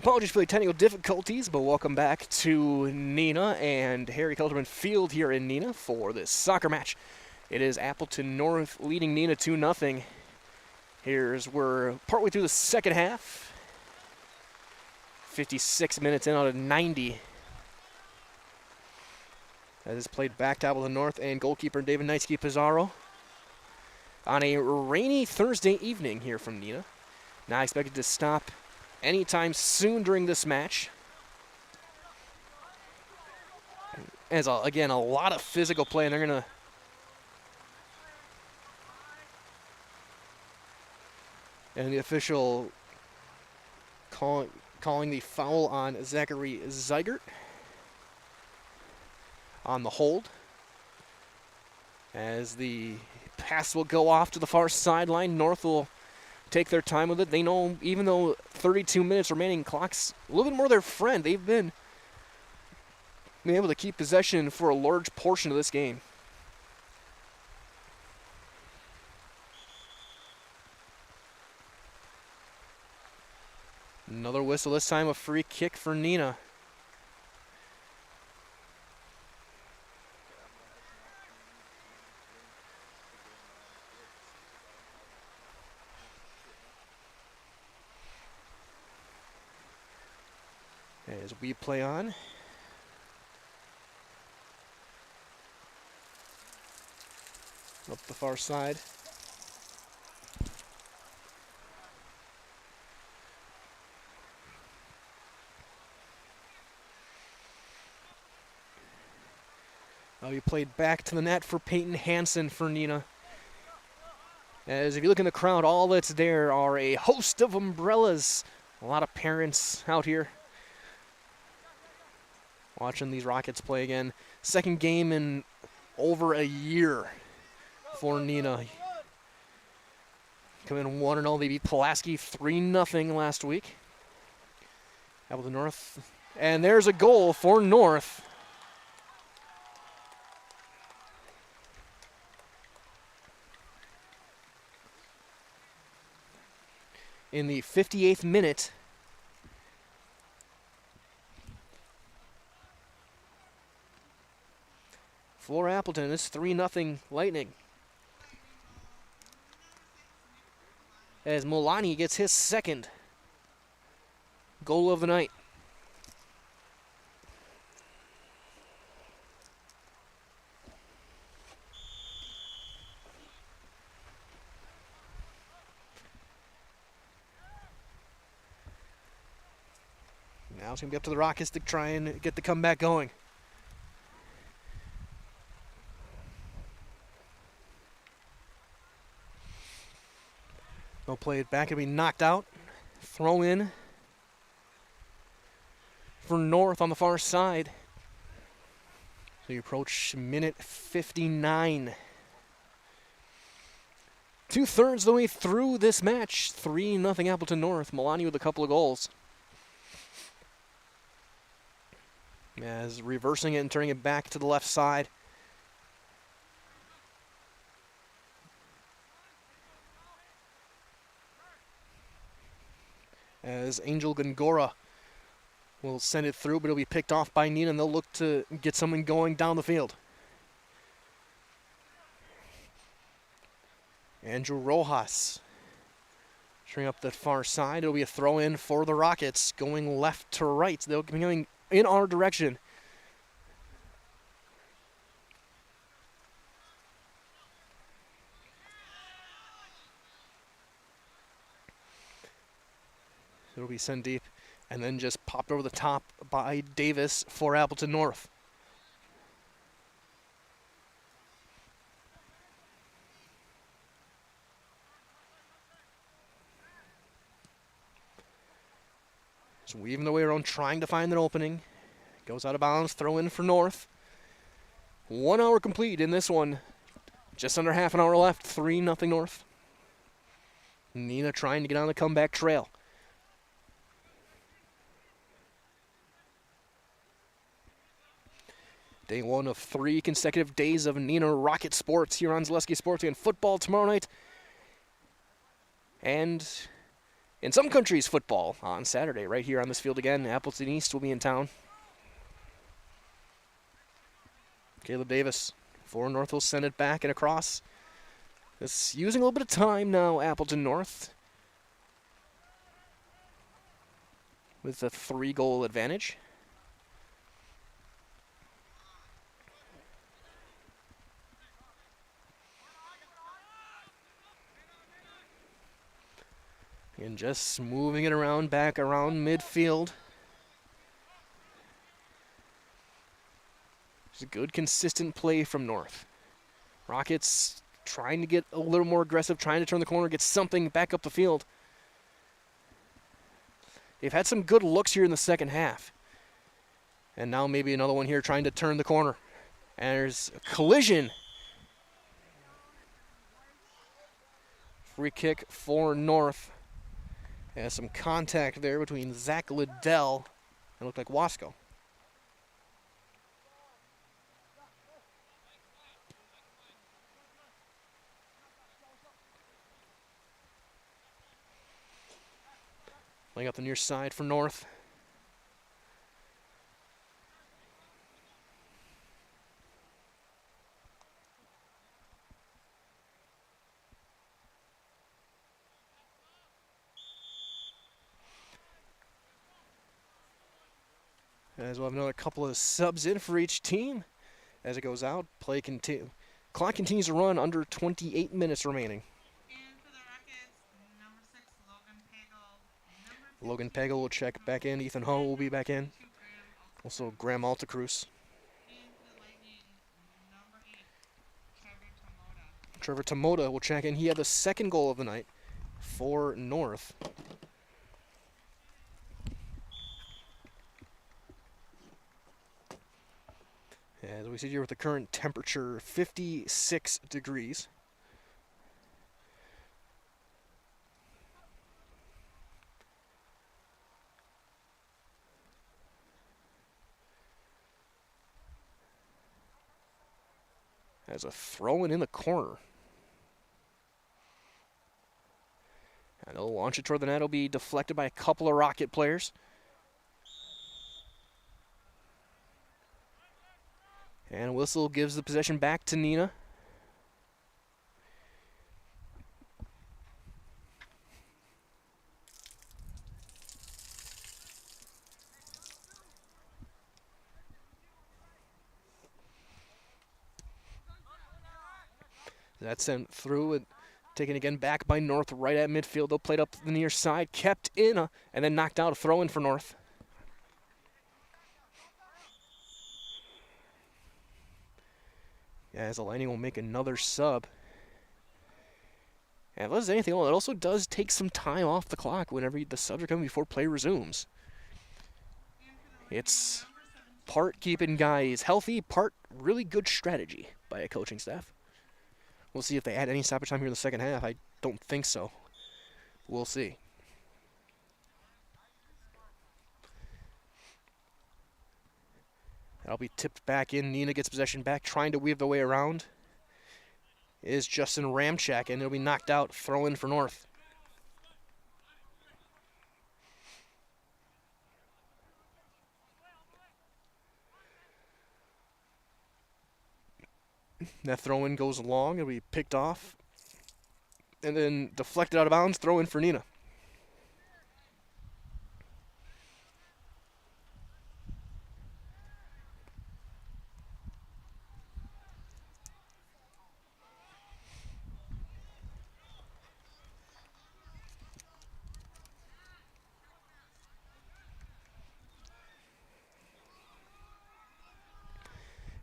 Apologies for the technical difficulties, but welcome back to Neenah and Harry Kelderman Field here in Neenah for this soccer match. It is Appleton North leading Neenah 2-0. We're partway through the second half. 56 minutes in out of 90. As it's played back to Appleton North and goalkeeper David Knightsky Pizarro on a rainy Thursday evening here from Neenah. Not expected to stop anytime soon during this match. As again, a lot of physical play, and they're gonna the official calling the foul on Zachary Zeigert on the hold, as the pass will go off to the far sideline. North will take their time with it. They know, even though 32 minutes remaining, clock's a little bit more their friend. They've been able to keep possession for a large portion of this game. Another whistle, this time a free kick for Neenah. As we play on. Up the far side. Now he played back to the net for Peyton Hansen for Neenah. As if you look in the crowd, all that's there are a host of umbrellas. A lot of parents out here watching these Rockets play again. Second game in over a year for Neenah. Come in 1-0. They beat Pulaski 3-0 last week. Appleton North. And there's a goal for North. In the 58th minute. For Appleton, it's 3-0 Lightning. As Mulani gets his second goal of the night. Now it's going to be up to the Rockets to try and get the comeback going. They'll play it back. It'll be knocked out. Throw in for North on the far side. So you approach minute 59. 2/3 of the way through this match. 3-0 Appleton North. Milani with a couple of goals. As reversing it and turning it back to the left side. As Angel Gongora will send it through, but it'll be picked off by Neenah, and they'll look to get something going down the field. Andrew Rojas turning up the far side. It'll be a throw in for the Rockets, going left to right. They'll be going in our direction. It'll be sent deep and then just popped over the top by Davis for Appleton North. So weaving their way around, trying to find an opening. Goes out of bounds, throw in for North. 1 hour complete in this one. Just under half an hour left, 3-0 North. Neenah trying to get on the comeback trail. Day one of 3 consecutive days of Neenah Rocket Sports here on Zaleski Sports and football tomorrow night. And In some countries, football on Saturday, right here on this field again. Appleton East will be in town. Caleb Davis for North will send it back and across. It's using a little bit of time now, Appleton North, with a 3-goal advantage. And just moving it around, back around midfield. It's a good, consistent play from North. Rockets trying to get a little more aggressive, trying to turn the corner, get something back up the field. They've had some good looks here in the second half. And now maybe another one here trying to turn the corner. And there's a collision. Free kick for North. And some contact there between Zach Liddell and looked like Wasco. Playing up the near side for North. As we'll have another couple of subs in for each team as it goes out. Play continue. Clock continues to run, under 28 minutes remaining. And for the Rockets, number 6, Logan Pagel. Logan Pagel will check back in. Ethan Ho will be back in. Also Graham Altacruz. And for the Lightning, number 8, Trevor Tomoda. Trevor Tomoda will check in. He had the second goal of the night for North. As we see here with the current temperature, 56 degrees. As a throw-in in the corner. And they'll launch it toward the net. It'll be deflected by a couple of Rocket players. And whistle gives the possession back to Neenah. That's sent through and taken again back by North right at midfield. They'll play it up the near side, kept in, and then knocked out. A throw in for North. As the Lightning will make another sub. And if there's anything else, it also does take some time off the clock whenever the subs are coming before play resumes. It's part keeping guys healthy, part really good strategy by a coaching staff. We'll see if they add any stoppage time here in the second half. I don't think so. We'll see. That'll be tipped back in. Neenah gets possession back, trying to weave the way around. Is Justin Ramchak, and it'll be knocked out. Throw in for North. That throw in goes long. It'll be picked off. And then deflected out of bounds. Throw in for Neenah.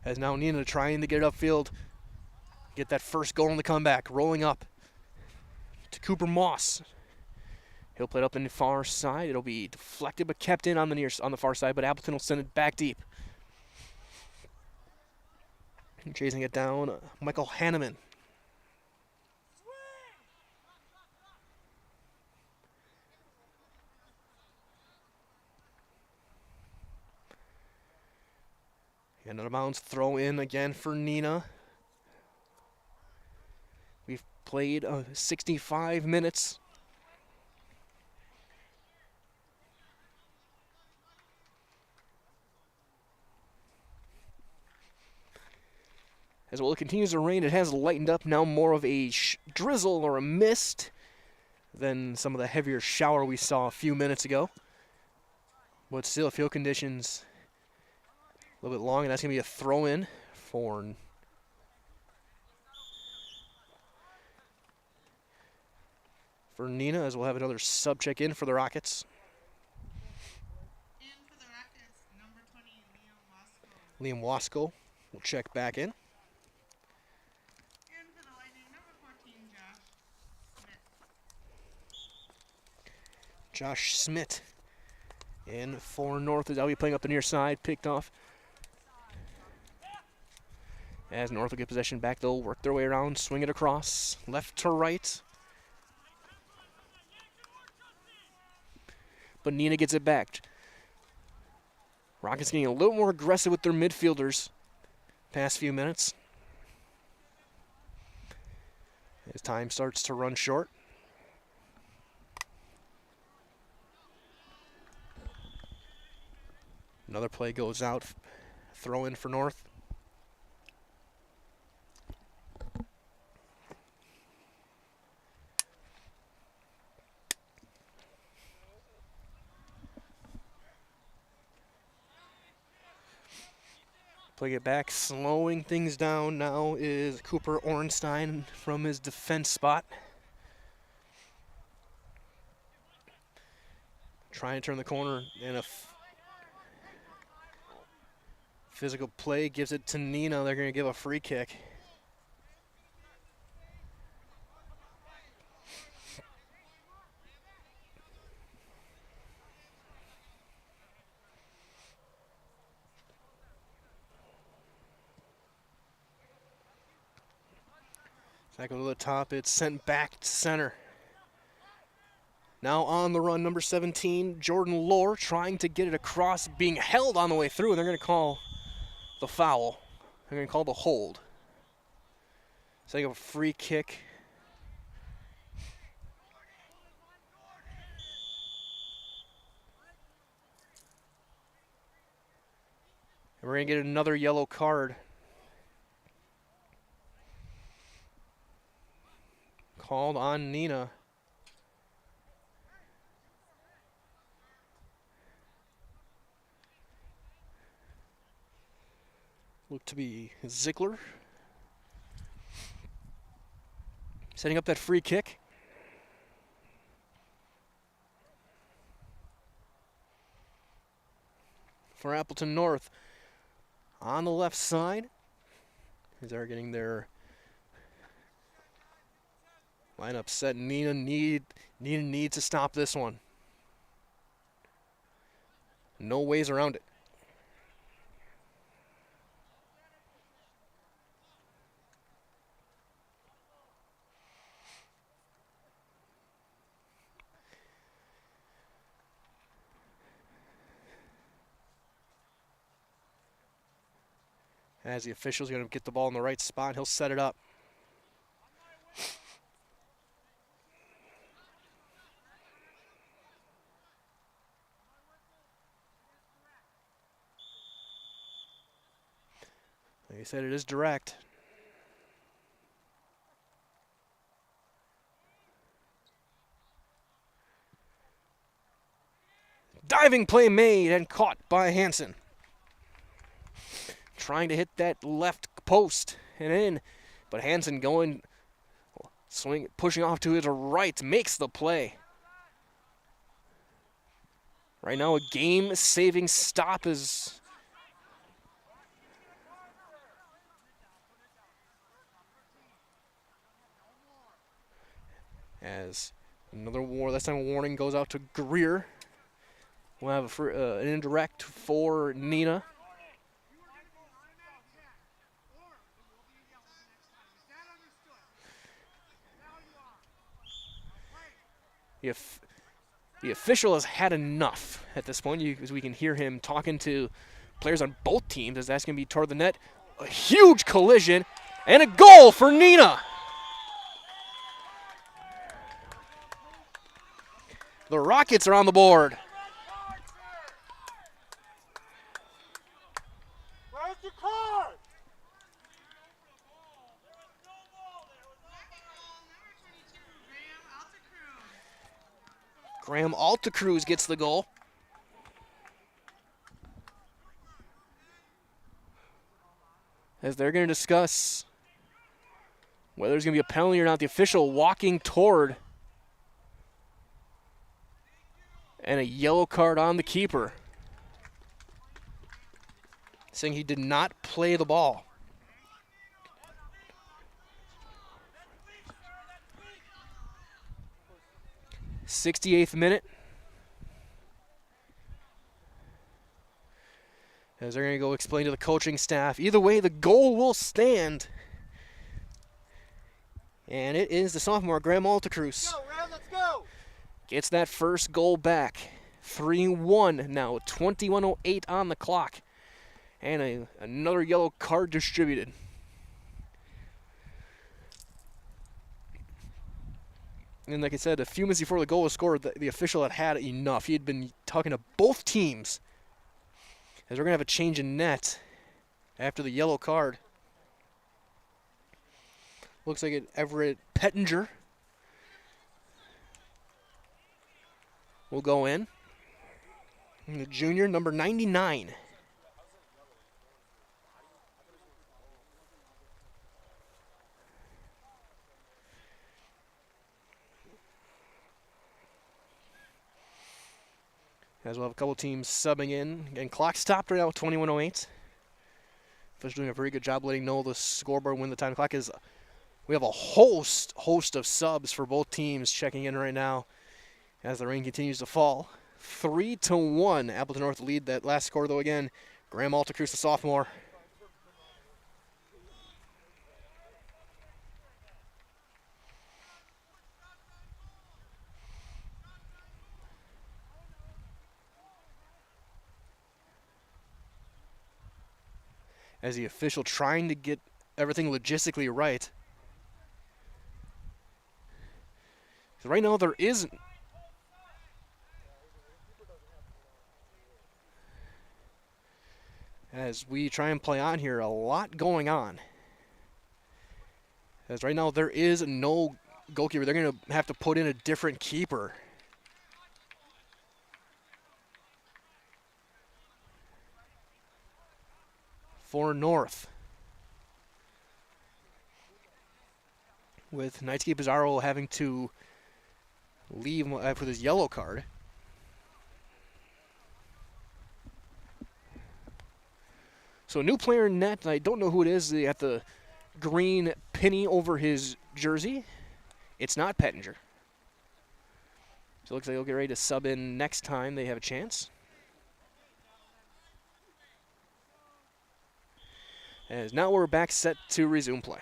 As now Neenah trying to get it upfield. Get that first goal in the comeback. Rolling up to Cooper Moss. He'll play it up in the far side. It'll be deflected but kept in on the far side, but Appleton will send it back deep. Chasing it down, Michael Hanneman. And out of bounds, throw in again for Neenah. We've played 65 minutes. As well, it continues to rain. It has lightened up, now more of a drizzle or a mist than some of the heavier shower we saw a few minutes ago. But still, field conditions a little bit long, and that's going to be a throw-in for Neenah, as we'll have another sub check in for the Rockets. In for the Rockets, number 20, Liam Wasco will check back in. In for the Lightning, number 14, Josh Smith in for North, as I'll be playing up the near side, picked off. As North will get possession back, they'll work their way around, swing it across, left to right. But Neenah gets it back. Rockets getting a little more aggressive with their midfielders past few minutes. As time starts to run short. Another play goes out, throw in for North. Play it back, slowing things down now is Cooper Ornstein from his defense spot. Trying to turn the corner, and a physical play gives it to Neenah. They're going to give a free kick. Tackle to the top, it's sent back to center. Now on the run, number 17, Jordan Lohr, trying to get it across, being held on the way through, and they're going to call the foul. They're going to call the hold. Setting up a free kick. And we're going to get another yellow card. Called on Neenah. Looked to be Ziegler. Setting up that free kick. For Appleton North. On the left side. As they're getting their lineup set. Neenah needs to stop this one. No ways around it. As the official's going to get the ball in the right spot, he'll set it up. Like I said, it is direct. Diving play made and caught by Hansen. Trying to hit that left post and in, but Hansen going, pushing off to his right, makes the play. Right now, a game-saving stop is as another this time a warning goes out to Greer. We'll have an indirect for Neenah. The official has had enough at this point, as we can hear him talking to players on both teams, as that's going to be toward the net. A huge collision and a goal for Neenah. The Rockets are on the board. Where's your card? Graham Altacruz gets the goal. As they're going to discuss whether there's going to be a penalty or not. The official walking toward, and a yellow card on the keeper, saying he did not play the ball. '68th minute. As they're going to go explain to the coaching staff. Either way, the goal will stand. And it is the sophomore, Graham Altacruz. Let's go. Gets that first goal back. 3-1 now, 21:08 on the clock. And another yellow card distributed. And like I said, a few minutes before the goal was scored, the official had enough. He had been talking to both teams. As we're going to have a change in net after the yellow card. Looks like Everett Pettinger will go in. And the junior, number 99. As we'll have a couple teams subbing in. Again, clock stopped right now, 21:08. Officials doing a very good job letting know the scoreboard when the time clock is. We have a host of subs for both teams checking in right now as the rain continues to fall. 3-1, Appleton North lead that last score, though, again. Graham Altacruz, the sophomore. As the official trying to get everything logistically right. So right now there isn't. As we try and play on here, a lot going on. As right now there is no goalkeeper. They're going to have to put in a different keeper. For North. With Knightsky Pizarro having to leave for this yellow card. So a new player in net, and I don't know who it is. They got the green penny over his jersey. It's not Pettinger. So it looks like he'll get ready to sub in next time they have a chance. As now we're back set to resume play.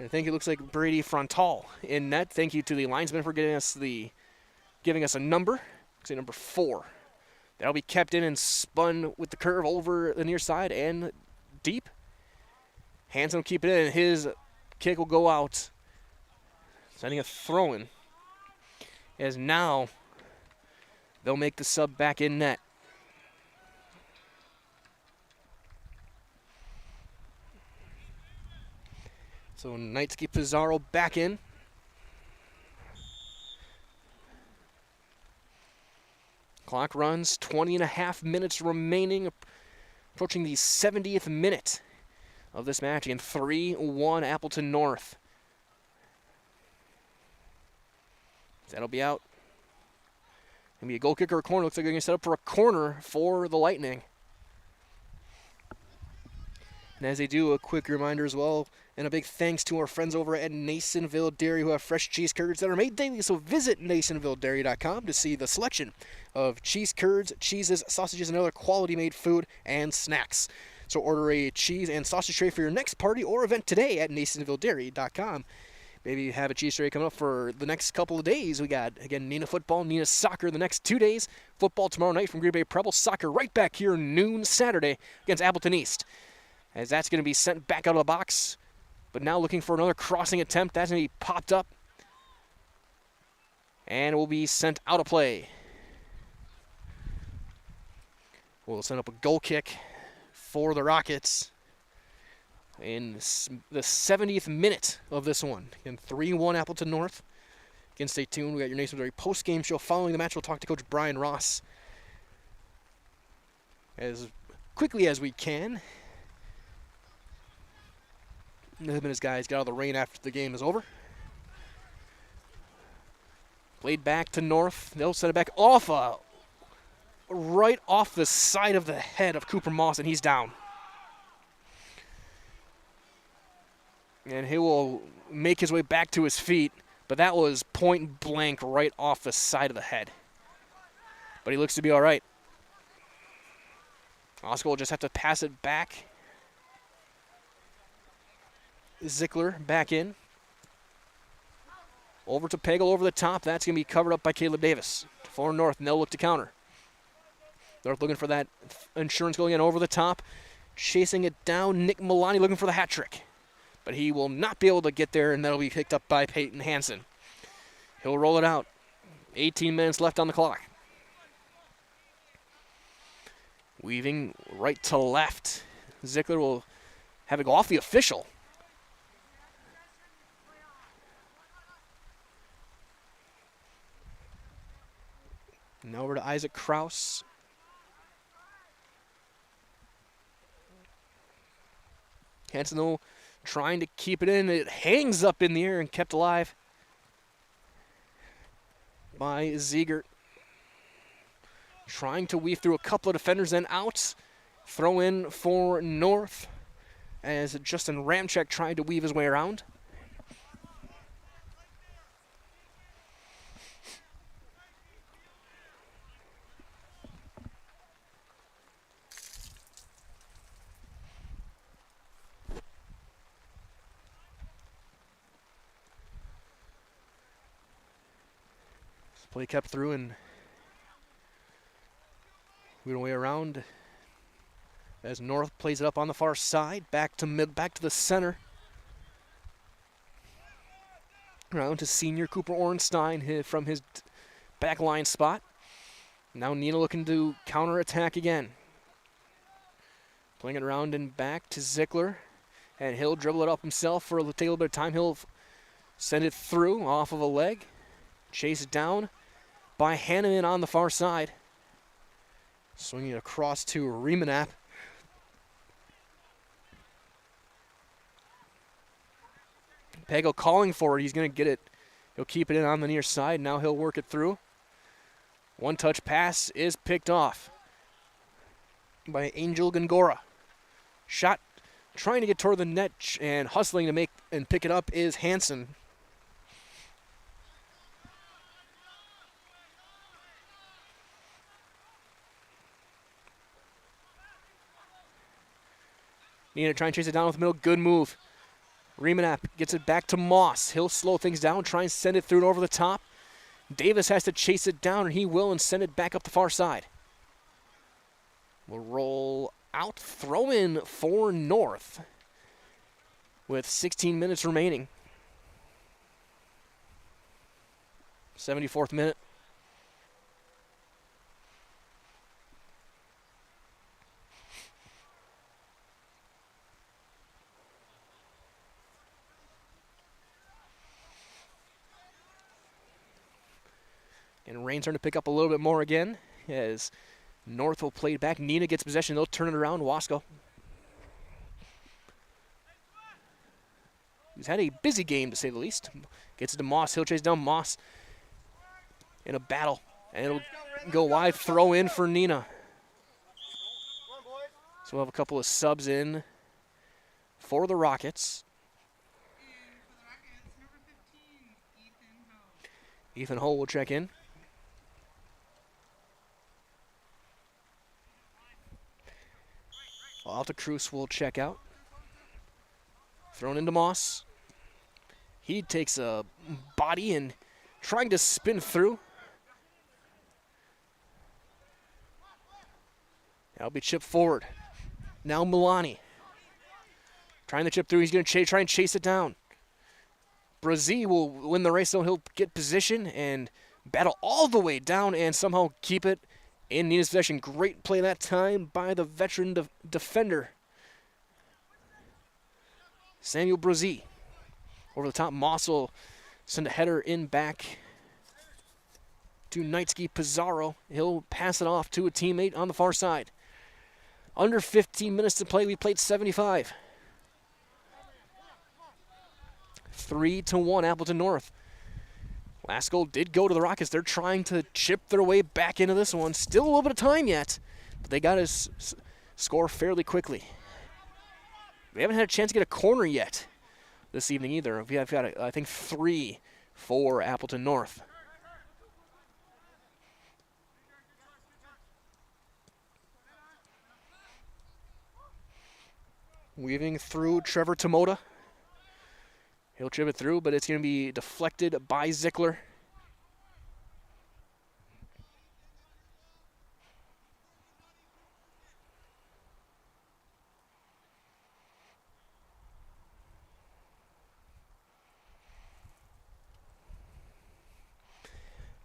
And I think it looks like Brady Frontal in net. Thank you to the linesman for giving us a number. Say number 4. That'll be kept in and spun with the curve over the near side and deep. Hands will keep it in, and his kick will go out. Sending a throw in. As now they'll make the sub back in net. So Knightsky Pizarro back in. Clock runs, 20.5 minutes remaining, approaching the 70th minute of this match. Again, 3-1 Appleton North. That'll be out. Gonna be a goal kick or a corner. Looks like they're gonna set up for a corner for the Lightning. And as they do, a quick reminder as well, and a big thanks to our friends over at Nasonville Dairy who have fresh cheese curds that are made daily. So visit NasonvilleDairy.com to see the selection of cheese curds, cheeses, sausages, and other quality-made food and snacks. So order a cheese and sausage tray for your next party or event today at NasonvilleDairy.com. Maybe you have a cheese tray coming up for the next couple of days. We got, again, Neenah football, Neenah soccer the next 2 days. Football tomorrow night from Green Bay Preble. Soccer right back here noon Saturday against Appleton East. As that's going to be sent back out of the box. But now looking for another crossing attempt. That's going to be popped up. And will be sent out of play. We'll send up a goal kick for the Rockets in the 70th minute of this one. Again, 3-1 Appleton North. Again, stay tuned. We got your Nationwide post-game show. Following the match, we'll talk to Coach Brian Ross as quickly as we can. Him and his guys get out of the rain after the game is over. Played back to North. They'll send it back right off the side of the head of Cooper Moss, and he's down. And he will make his way back to his feet, but that was point blank right off the side of the head. But he looks to be all right. Oscar will just have to pass it back. Zickler back in. Over to Pagel over the top. That's going to be covered up by Caleb Davis. For North, and they'll look to counter. North looking for that insurance going in over the top. Chasing it down, Nick Milani looking for the hat trick. But he will not be able to get there, and that'll be picked up by Peyton Hansen. He'll roll it out. 18 minutes left on the clock. Weaving right to left. Zickler will have it go off the official. Now over to Isaac Kraus. Hansen, though, trying to keep it in. It hangs up in the air and kept alive by Ziegert. Trying to weave through a couple of defenders and out. Throw in for North as Justin Ramchek tried to weave his way around. Play kept through and weaved away around as North plays it up on the far side, back to the center. Around to senior Cooper Ornstein from his back line spot. Now Neenah looking to counterattack again. Playing it around and back to Zickler, and he'll dribble it up himself for take a little bit of time. He'll send it through off of a leg, chase it down by Hanneman on the far side. Swinging it across to Remanap. Pagel calling for it. He's going to get it. He'll keep it in on the near side. Now he'll work it through. One touch pass is picked off by Angel Gongora. Shot trying to get toward the net and hustling to make and pick it up is Hansen. Neenah trying to chase it down with the middle. Good move. Remanap gets it back to Moss. He'll slow things down, try and send it through and over the top. Davis has to chase it down, and he will, and send it back up the far side. We'll roll out. Throw in for North with 16 minutes remaining. 74th minute. And rain's starting to pick up a little bit more again as North will play it back. Neenah gets possession. They'll turn it around. Wasco. He's had a busy game, to say the least. Gets it to Moss. He'll chase down Moss in a battle. And it'll go wide. Throw in for Neenah. So we'll have a couple of subs in for the Rockets. Ethan Hull will check in. Alta Cruz will check out. Thrown into Moss. He takes a body and trying to spin through. That'll be chipped forward. Now Milani. Trying to chip through. He's going to try and chase it down. Brazil will win the race, so he'll get position and battle all the way down and somehow keep it in Neenah's possession. Great play that time by the veteran defender, Samuel Brazil. Over the top, Moss will send a header in back to Knightsky Pizarro. He'll pass it off to a teammate on the far side. Under 15 minutes to play. We played 75. 3-1 Appleton North. Last goal did go to the Rockets. They're trying to chip their way back into this one. Still a little bit of time yet, but they got to score fairly quickly. We haven't had a chance to get a corner yet this evening either. We have got, I think, 3 for Appleton North. Weaving through Trevor Tomoda. He'll chip it through, but it's going to be deflected by Zickler.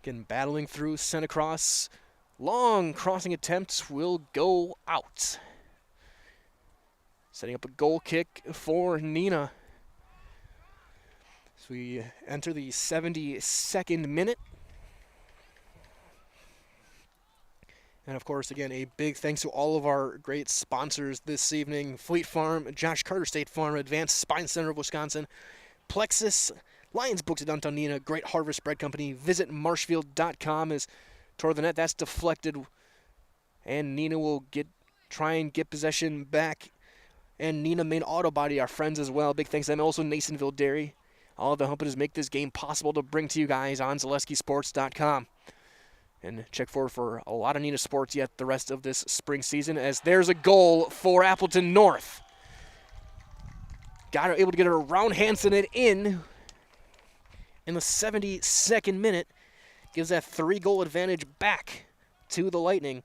Again, battling through, sent across. Long crossing attempts will go out. Setting up a goal kick for Neenah. So we enter the 72nd minute. And of course, again, a big thanks to all of our great sponsors this evening. Fleet Farm, Josh Carter State Farm, Advanced Spine Center of Wisconsin, Plexus, Lions Books of Downtown Neenah, Great Harvest Bread Company. Visit marshfield.com as toward the net. That's deflected. And Neenah will try and get possession back. And Neenah Main Auto Body, our friends as well. Big thanks to them. Also, Nasonville Dairy. All of the helpers make this game possible to bring to you guys on ZaleskiSports.com. And check forward for a lot of Neenah sports yet the rest of this spring season, as there's a goal for Appleton North. Able to get it around Hansen and in the 72nd minute. Gives that 3-goal advantage back to the Lightning.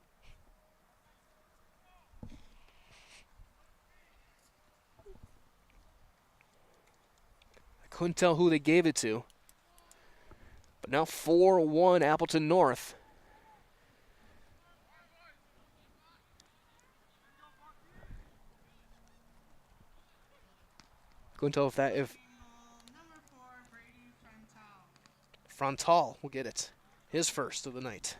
Couldn't tell who they gave it to. But now 4-1 Appleton North. Couldn't tell if Number 4, Brady Frontal will get it. His first of the night.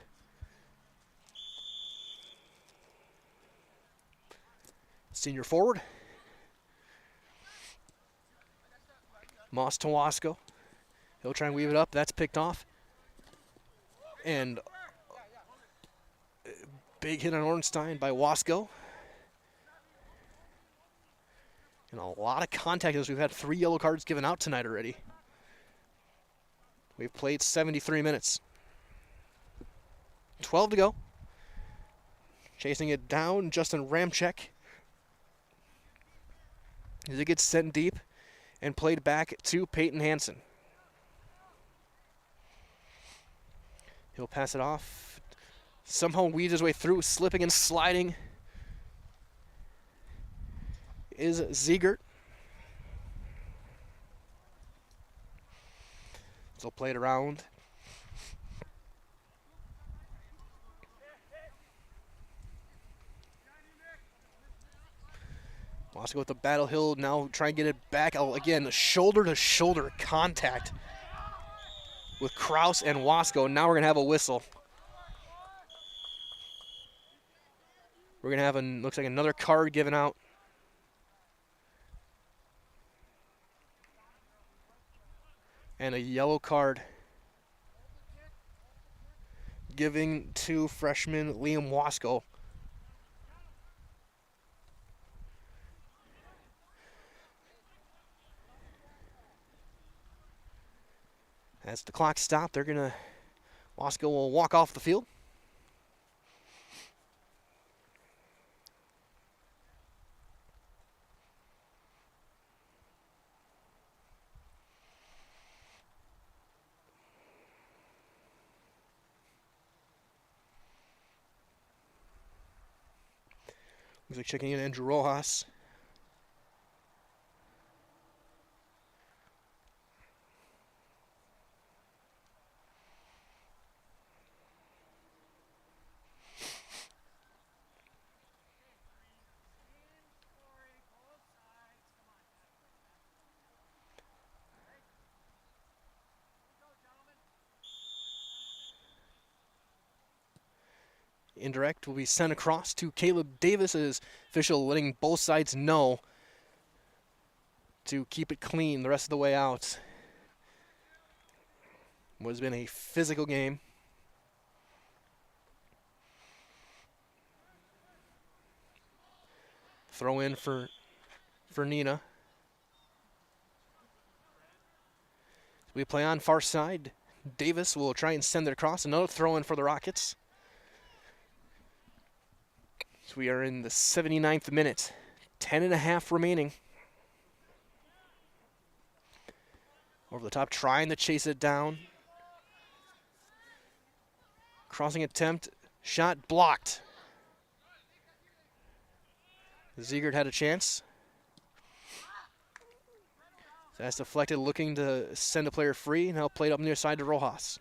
Senior forward. Moss to Wasco. He'll try and weave it up. That's picked off. And big hit on Ornstein by Wasco. And a lot of contact as we've had 3 yellow cards given out tonight already. We've played 73 minutes. 12 to go. Chasing it down, Justin Ramchek. As it gets sent deep and played back to Peyton Hansen. He'll pass it off. Somehow weaves his way through, slipping and sliding is Ziegert. So play it around. Wants to go with the Battle Hill, now try and get it back. Oh, again, shoulder-to-shoulder contact with Kraus and Wasco. Now we're going to have a whistle. We're going to have, looks like another card given out. And a yellow card giving to freshman Liam Wasco. As the clock stopped, Wasco will walk off the field. Looks like checking in Andrew Rojas. Indirect will be sent across to Caleb Davis as official letting both sides know to keep it clean the rest of the way out. What has been a physical game. Throw in for Neenah. We play on far side. Davis will try and send it across. Another throw in for the Rockets. So we are in the 79th minute. 10.5 remaining. Over the top, trying to chase it down. Crossing attempt. Shot blocked. Ziegert had a chance. That's deflected, looking to send a player free. Now played up near side to Rojas.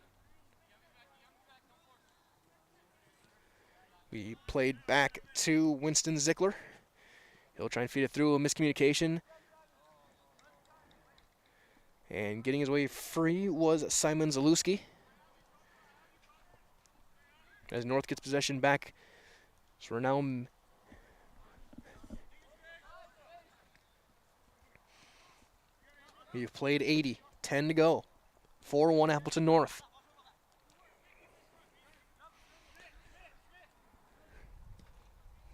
We played back to Winston Zickler. He'll try and feed it through, a miscommunication. And getting his way free was Simon Zalewski. As North gets possession back. So we're now we've played 80, 10 to go. 4-1 Appleton North.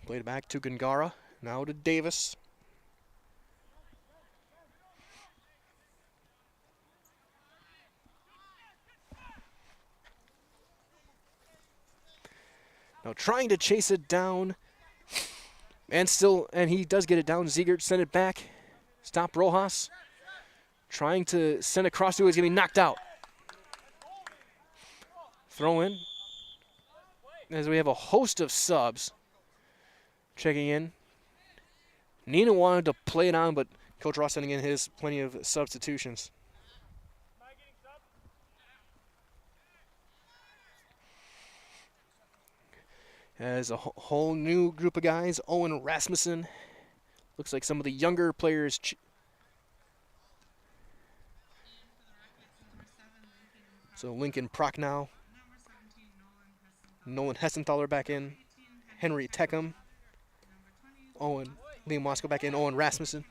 Played back to Gangara, now to Davis. Now trying to chase it down. And he does get it down. Ziegert sent it back. Stop Rojas. Trying to send across to it, he's going to be knocked out. Throw in. As we have a host of subs checking in. Neenah wanted to play it on, but Coach Ross sending in his plenty of substitutions. As a whole new group of guys, Owen Rasmussen. Looks like some of the younger players. So Lincoln Prochnow. Nolan Hessenthaler back in. Henry Teckham. Liam Wasco back in. Owen Rasmussen.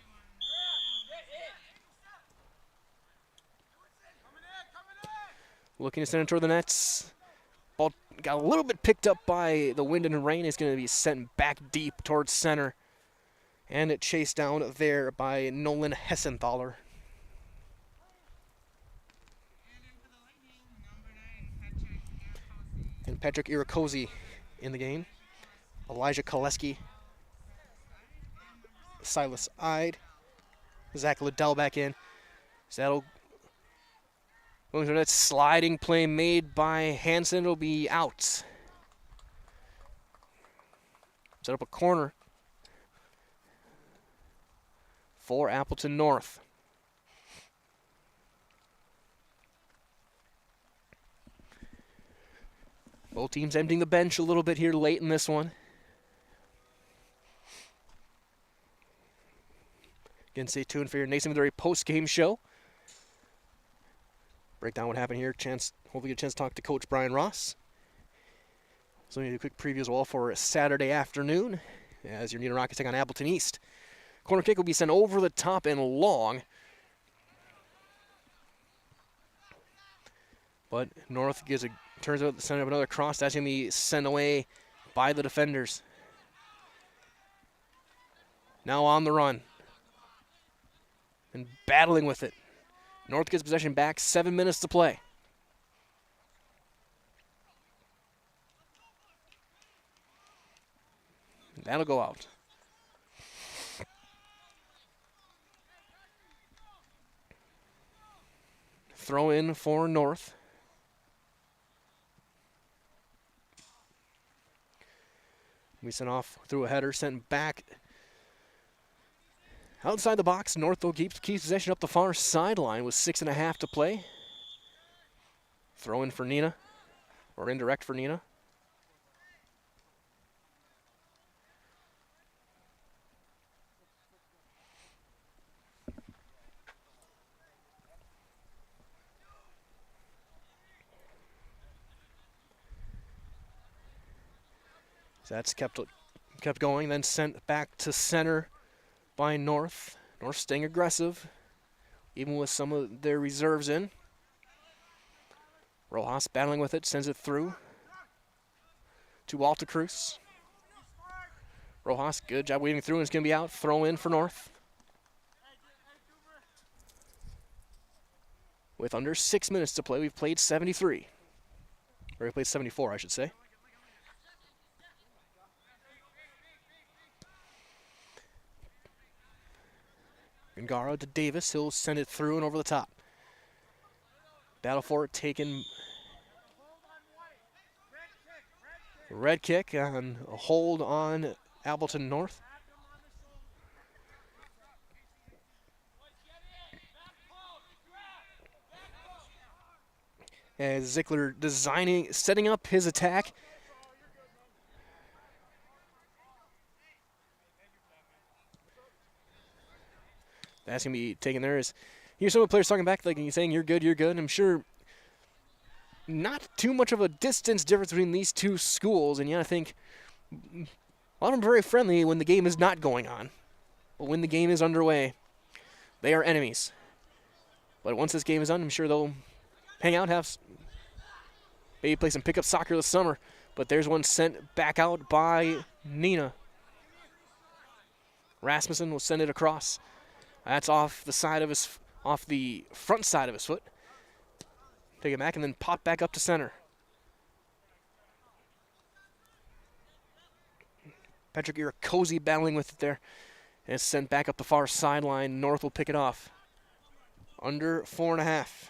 Looking to send it toward the nets. Ball got a little bit picked up by the wind and rain. It's going to be sent back deep towards center. And it chased down there by Nolan Hessenthaler. And Patrick Irakozy in the game. Elijah Koleski. Silas Ide. Zach Liddell back in. So that sliding play made by Hansen will be out. Set up a corner for Appleton North. Both teams emptying the bench a little bit here late in this one. Again, stay tuned for your Nason Missouri post-game show. Break down what happened here. Hopefully get a chance to talk to Coach Brian Ross. So let me do a quick preview as well for Saturday afternoon as your Neenah Rockets take on Appleton East. Corner kick will be sent over the top and long. But North turns out to send up another cross. That's going to be sent away by the defenders. Now on the run. And battling with it. North gets possession back. 7 minutes to play. That'll go out. Throw in for North. We sent off through a header, sent back outside the box. North, though, keeps possession up the far sideline with 6.5 to play. Throw in for Neenah, or indirect for Neenah. So that's kept going, then sent back to center by North. North staying aggressive, even with some of their reserves in. Rojas battling with it, sends it through to Walter Cruz. Rojas, good job weaving through, and it's going to be out. Throw in for North. With under 6 minutes to play, we've played 73. Or we played 74, I should say. Ngara to Davis. He'll send it through and over the top. Battle for it taken. Red kick on a hold on Appleton North. As Zickler setting up his attack. That's going to be taken there. Here's some of the players talking back, like saying, you're good, you're good. I'm sure not too much of a distance difference between these two schools. And yeah, I think a lot of them are very friendly when the game is not going on. But when the game is underway, they are enemies. But once this game is done, I'm sure they'll hang out, maybe play some pickup soccer this summer. But there's one sent back out by Neenah. Rasmussen will send it across. That's off the front side of his foot. Take it back and then pop back up to center. Patrick Iracosi battling with it there. And it's sent back up the far sideline. North will pick it off. Under 4.5.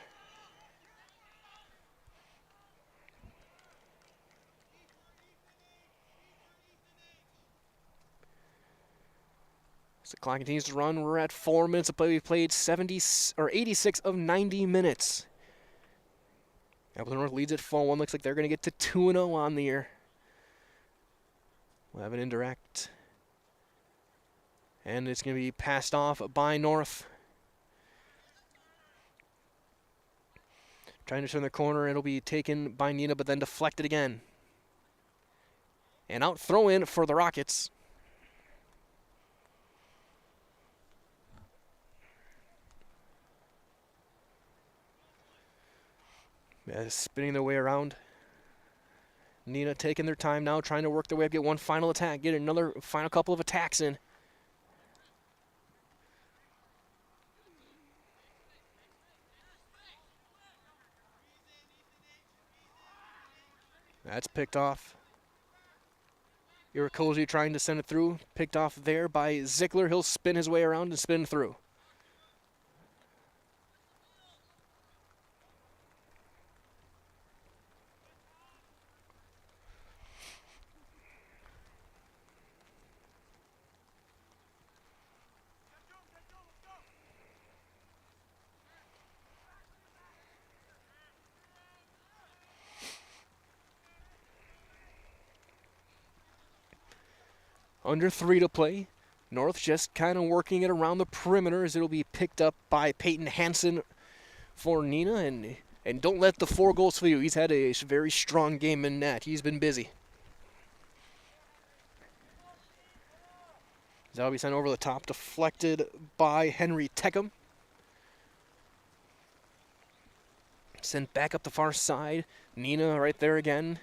As the clock continues to run, we're at 4 minutes of play. We've played 86 of 90 minutes. Appleton North leads at 4-1. Looks like they're going to get to 2-0 on the year. We'll have an indirect. And it's going to be passed off by North. Trying to turn the corner. It'll be taken by Neenah, but then deflected again. And out throw in for the Rockets. Spinning their way around. Neenah taking their time now, trying to work their way up, get one final attack, get another final couple of attacks in. That's picked off. Iracosi trying to send it through, picked off there by Zickler. He'll spin his way around and spin through. Under 3 to play. North just kind of working it around the perimeter as it'll be picked up by Peyton Hansen for Neenah. And don't let the 4 goals for you. He's had a very strong game in net. He's been busy. That'll be sent over the top, deflected by Henry Teckham. Sent back up the far side. Neenah right there again.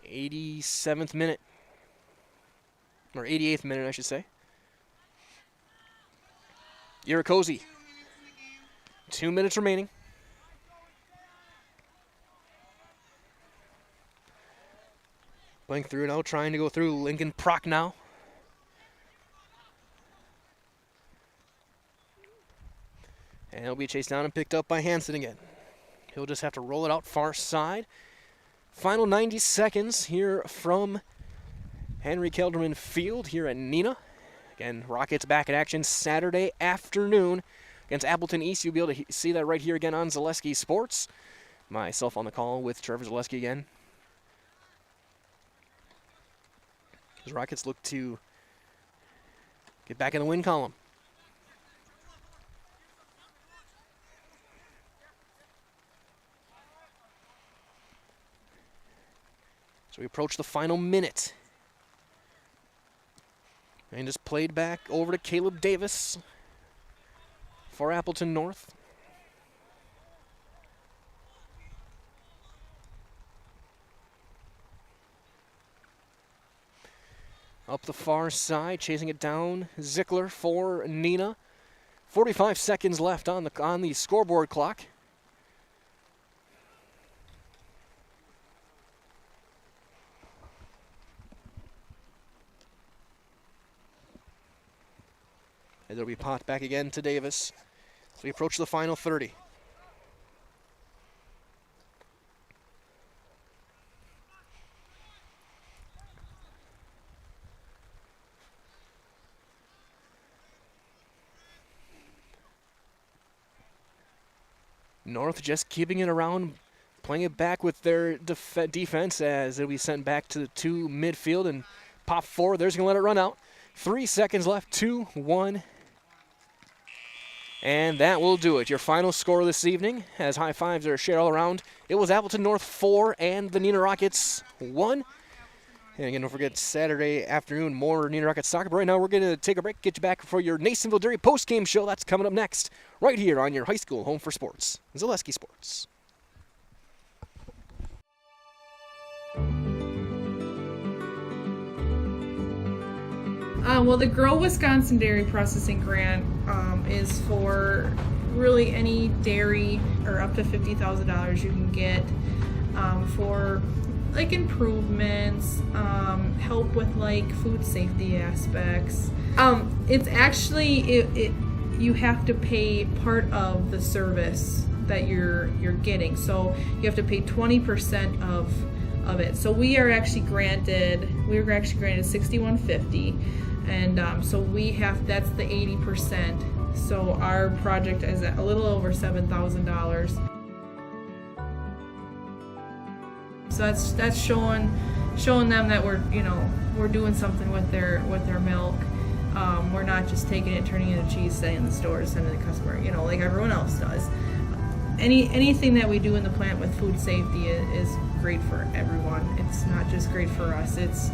'87th minute. Or 88th minute, I should say. Iracosi. 2 minutes remaining. Playing through now, trying to go through Lincoln Prock now. And he'll be chased down and picked up by Hansen again. He'll just have to roll it out far side. Final 90 seconds here from Henry Kelderman Field here at Neenah. Again, Rockets back in action Saturday afternoon against Appleton East. You'll be able to see that right here again on Zaleski Sports. Myself on the call with Trevor Zaleski again. The Rockets look to get back in the win column. So we approach the final minute. And just played back over to Caleb Davis for Appleton North. Up the far side, chasing it down, Zickler for Neenah. 45 seconds left on the scoreboard clock. And it'll be popped back again to Davis. So we approach the final 30. North just keeping it around, playing it back with their defense as it'll be sent back to the 2 midfield and pop forward. There's going to let it run out. 3 seconds left, 2, 1. And that will do it. Your final score this evening, as high fives are shared all around, it was Appleton North 4 and the Neenah Rockets 1. And again, don't forget Saturday afternoon, more Neenah Rockets soccer. But right now, we're going to take a break, get you back for your Nasonville Dairy post-game show. That's coming up next, right here on your high school home for sports, Zaleski Sports. Well, the Grow Wisconsin Dairy Processing Grant is for really any dairy or up to $50,000 you can get for like improvements, help with like food safety aspects. It's actually you have to pay part of the service that you're getting, so you have to pay 20% of it. So we were actually granted $6,150, and so that's the 80%. So our project is at a little over $7,000. So that's showing them that we're doing something with their milk. We're not just taking it, turning it into cheese, setting in the stores, sending it to the customer, like everyone else does. Anything that we do in the plant with food safety is great for everyone. It's not just great for us. It's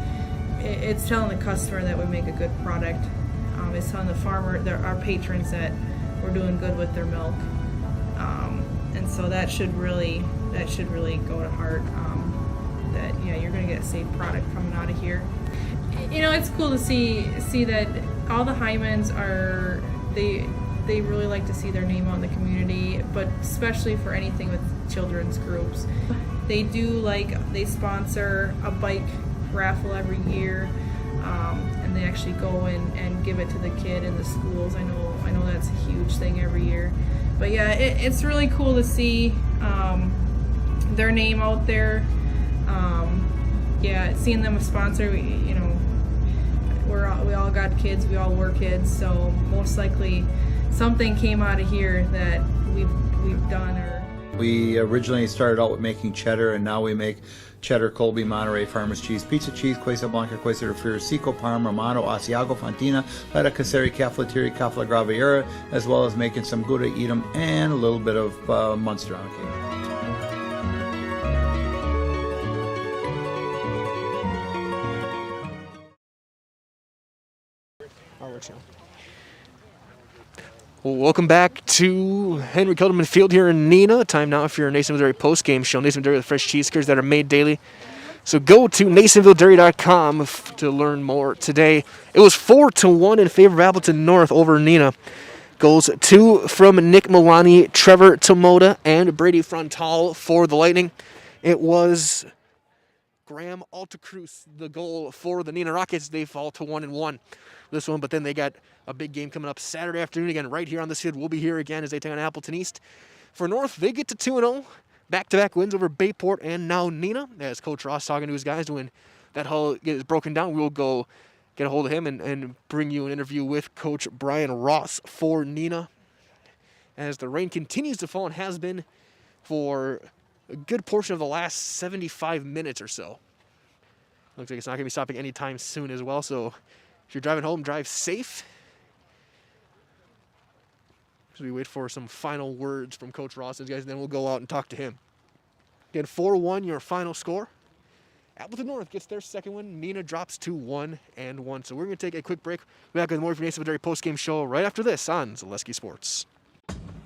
telling the customer that we make a good product. It's telling the farmer, our patrons, that we're doing good with their milk. And so that should really go to heart. That you're going to get a safe product coming out of here. It's cool to see that all the Hymans are they really like to see their name out in the community, but especially for anything with children's groups. They sponsor a bike raffle every year, and they actually go and give it to the kid in the schools. I know that's a huge thing every year. But yeah, it's really cool to see their name out there. Seeing them a sponsor, we all got kids, we all were kids, so most likely something came out of here that we've done. We originally started out with making cheddar, and now we make cheddar, Colby, Monterey, Farmers cheese, pizza cheese, Quesa Blanca, Quesa Refrier, Seco, Parma, Romano, Asiago, Fontina, Feta Caseri, Caflateri, Cafla Graviera, as well as making some Gouda Edam and a little bit of Munster on occasion. Well, welcome back to Henry Kelderman Field here in Neenah. Time now for your Nasonville Dairy post-game show. Nasonville Dairy with fresh cheese curds that are made daily. So go to NasonvilleDairy.com to learn more today. It was 4-1 in favor of Appleton North over Neenah. Goals 2 from Nick Milani, Trevor Tomoda, and Brady Frontal for the Lightning. It was Graham Altacruz, the goal for the Neenah Rockets. They fall to 1-1 this one, but then they got a big game coming up Saturday afternoon again right here on this field. We'll be here again as they take on Appleton East. For North, they get to 2-0, back-to-back wins over Bayport and now Neenah. As Coach Ross talking to his guys when that hull gets broken down, we'll go get a hold of him and bring you an interview with Coach Brian Ross for Neenah. As the rain continues to fall and has been for a good portion of the last 75 minutes or so. Looks like it's not going to be stopping anytime soon as well, so if you're driving home, drive safe. So we wait for some final words from Coach Ross and guys, and then we'll go out and talk to him. Again, 4-1 your final score. Appleton North gets their second win. Neenah drops to 1-1. So we're going to take a quick break. We're back with more information for the post-game show right after this on Zaleski Sports.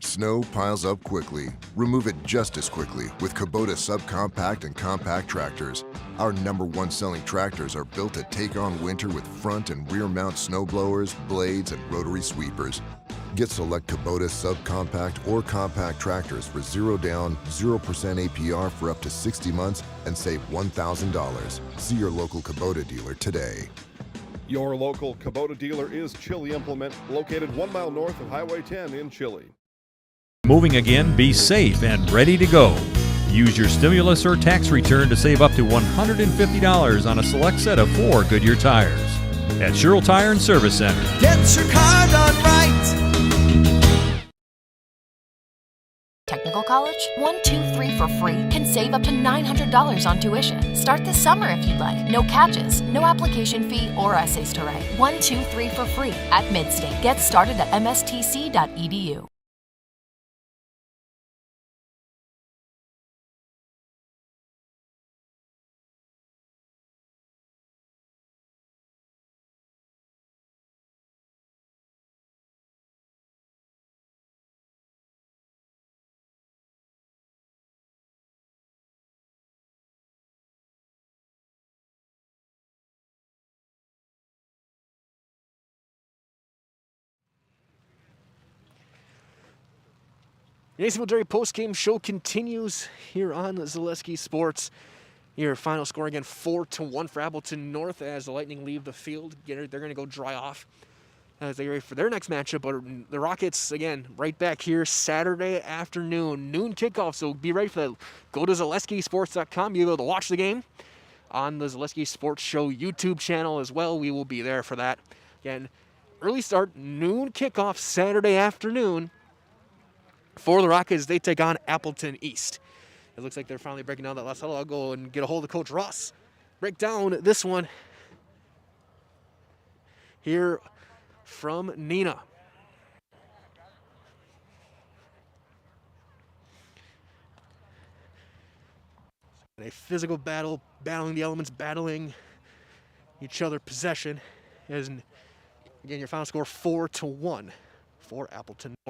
Snow piles up quickly. Remove it just as quickly with Kubota subcompact and compact tractors. Our #1 selling tractors are built to take on winter with front and rear mount snow blowers, blades, and rotary sweepers. Get select Kubota subcompact or compact tractors for 0 down, 0% APR for up to 60 months and save $1,000. See your local Kubota dealer today. Your local Kubota dealer is Chili Implement, located 1 mile north of Highway 10 in Chili. Moving again, be safe and ready to go. Use your stimulus or tax return to save up to $150 on a select set of 4 Goodyear tires. At Sherrill Tire and Service Center. Get your car done right. Technical College? 123 for free can save up to $900 on tuition. Start this summer if you'd like. No catches, no application fee or essays to write. 123 for free at Midstate. Get started at mstc.edu. The Nationville Dairy post-game show continues here on Zaleski Sports. Your final score again, 4-1 for Appleton North as the Lightning leave the field. They're going to go dry off as they get ready for their next matchup. But the Rockets, again, right back here Saturday afternoon, noon kickoff. So be ready for that. Go to ZaleskiSports.com. You'll be able to watch the game on the Zaleski Sports Show YouTube channel as well. We will be there for that. Again, early start, noon kickoff Saturday afternoon. For the Rockets, they take on Appleton East. It looks like they're finally breaking down that last huddle. I'll go and get a hold of Coach Ross. Break down this one here from Neenah. A physical battle, battling the elements, battling each other possession. As again, your final score 4-1 for Appleton North.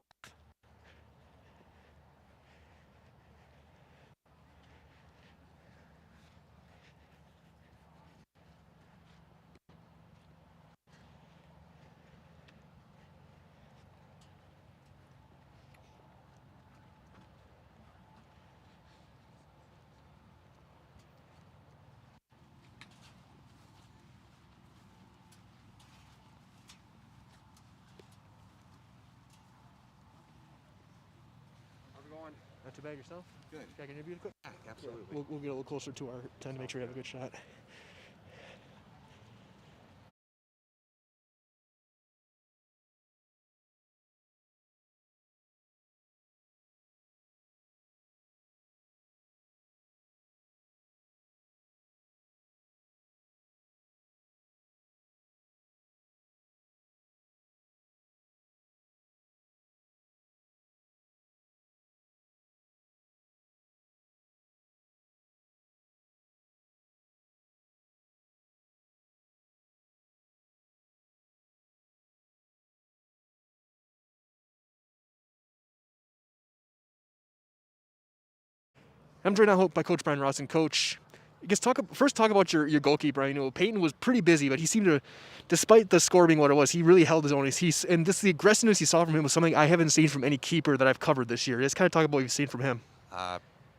Not too bad yourself? Good. Can I get interviewed quick? Yeah, absolutely. We'll get a little closer to our 10 to make sure we have a good shot. I'm joined now by Coach Brian Ross. And Coach, I guess talk about your goalkeeper. I know Peyton was pretty busy, but he seemed to, despite the score being what it was, he really held his own. And the aggressiveness you saw from him was something I haven't seen from any keeper that I've covered this year. Just kind of talk about what you've seen from him.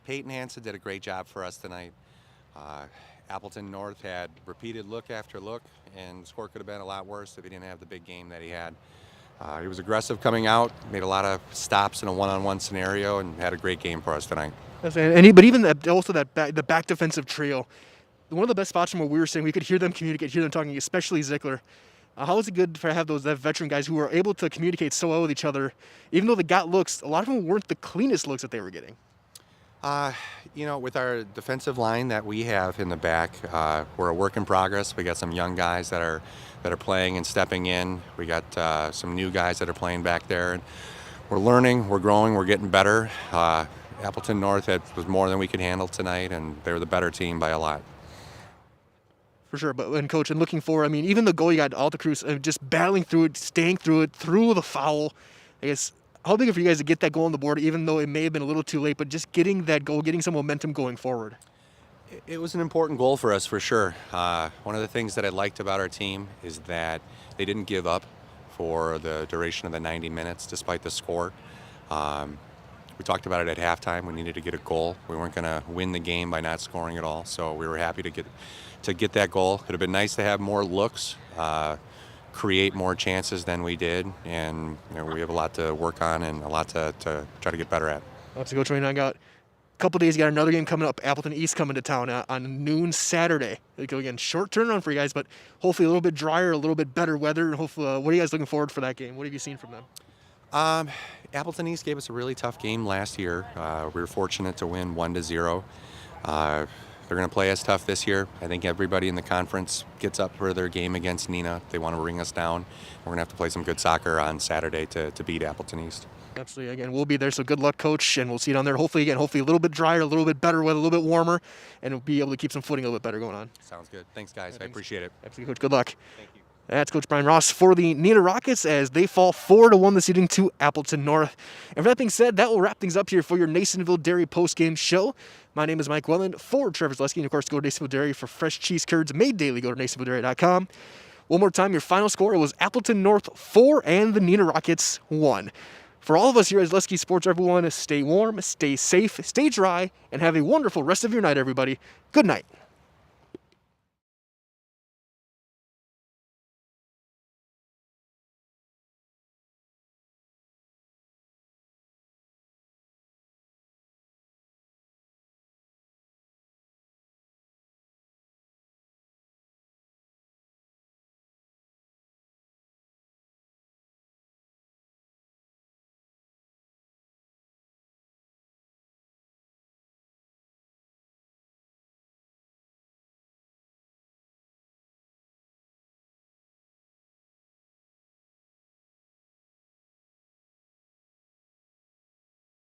Peyton Hansen did a great job for us tonight. Appleton North had repeated look after look, and the score could have been a lot worse if he didn't have the big game that he had. He was aggressive coming out, made a lot of stops in a one-on-one scenario, and had a great game for us tonight. But even the back defensive trio, one of the best spots from what we were saying, we could hear them communicate, hear them talking, especially Zickler. How is it good to have that veteran guys who are able to communicate so well with each other, even though they got looks, a lot of them weren't the cleanest looks that they were getting? With our defensive line that we have in the back, we're a work in progress. We got some young guys that are playing and stepping in. We got some new guys that are playing back there. And we're learning, we're growing, we're getting better. Appleton North was more than we could handle tonight, and they were the better team by a lot. For sure, but and coach, and looking for, I mean, even the goal you got, Alta Cruz, just battling through it, staying through it, through the foul. I guess, how big for you guys to get that goal on the board, even though it may have been a little too late, but just getting that goal, getting some momentum going forward? It was an important goal for us, for sure. One of the things that I liked about our team is that they didn't give up for the duration of the 90 minutes, despite the score. We talked about it at halftime. We needed to get a goal. We weren't going to win the game by not scoring at all, so we were happy to get that goal. It would have been nice to have more looks, create more chances than we did, and we have a lot to work on and a lot to try to get better at. Let's go, Trey. I got a couple days. You got another game coming up. Appleton East coming to town on noon Saturday. Again, short turnaround for you guys, but hopefully a little bit drier, a little bit better weather. And hopefully, what are you guys looking forward for that game? What have you seen from them? Appleton East gave us a really tough game last year. We were fortunate to win 1-0. They're going to play us tough this year. I think everybody in the conference gets up for their game against Neenah. They want to bring us down. We're going to have to play some good soccer on Saturday to beat Appleton East. Absolutely. Again, we'll be there, so good luck, Coach, and we'll see you down there. Hopefully a little bit drier, a little bit better weather, a little bit warmer, and we'll be able to keep some footing a little bit better going on. Sounds good. Thanks, guys. I appreciate it. Absolutely, Coach. Good luck. Thank you. That's Coach Brian Ross for the Neenah Rockets as they fall 4-1 this evening to Appleton North. And with that being said, that will wrap things up here for your Nasonville Dairy postgame show. My name is Mike Welland for Trevor Zaleski, and of course, go to Nasonville Dairy for fresh cheese curds made daily. Go to NasonvilleDairy.com. One more time, your final score, it was Appleton North 4 and the Neenah Rockets 1. For all of us here at Zaleski Sports, everyone, stay warm, stay safe, stay dry, and have a wonderful rest of your night, everybody. Good night.